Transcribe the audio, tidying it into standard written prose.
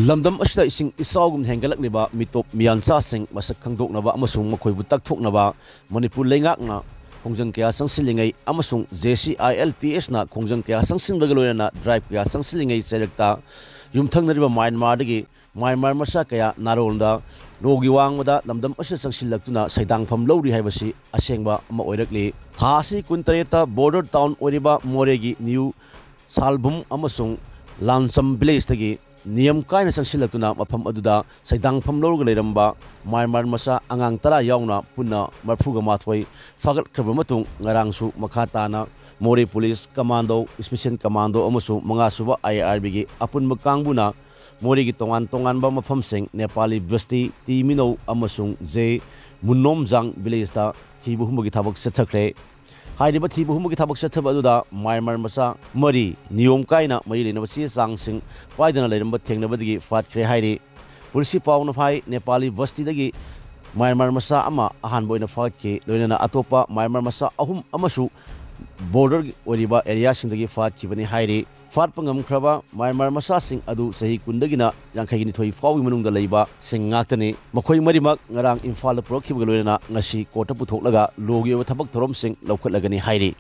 Lambdam ashda ising isawgum hengalakliba mitop miyansa sing masak khangdoknaba amasung makhoibu takthoknaba Manipur leingakna khongjang kya sangsilingai amasung JCILPS na khongjang kya sangsinbaga loyana drive kya sangsilingai serekta yumthangnariba Myanmar dagi Myanmar masa kaya narolda nogi wangmada lamdam asha sangsilaktuna Seidangpham lori haibasi asengba ama oirakli thasi kuntareta border town oriba Moreh gi new Salbum amasung Lansam village tagi Niyam kaina sangsilatuna mafam aduda Seidangpham lorga leiramba Myanmar masa angang tara yauna punna marfuga mathoi Phagatkhre matung ngarangsu makhatana Oire.Police commando special commando amusu mangasuba IRB gi apunba kangbuna Moreh gi tongan ba mafam sing Nepali Basti Timino amasung J Munnomjang village ta thibu humgi thabak sathakre Hairiba thibu humgi thabak sathaba aduda Myanmar masa mari niyom kaina mai lena basi sang sing paidana leiramba thengnabadigi Phagatkhre hairi police pauna phai Nepali Basti dagi Myanmar masa ama ahan boina Phagatkhre loinana atopa Myanmar masa ahum amasu border oriba area singdagi Phagatkhre hairi Phatpangam khraba Myanmar masa sing adu sahi kundagina yangkhaigini thoi fawi manungda leiba sing ngaktani makhoi marimak ngarang Imphal prokhibga loina ngasi kota puthoklaga logi thabak thorom sing lawkhatlagani hairi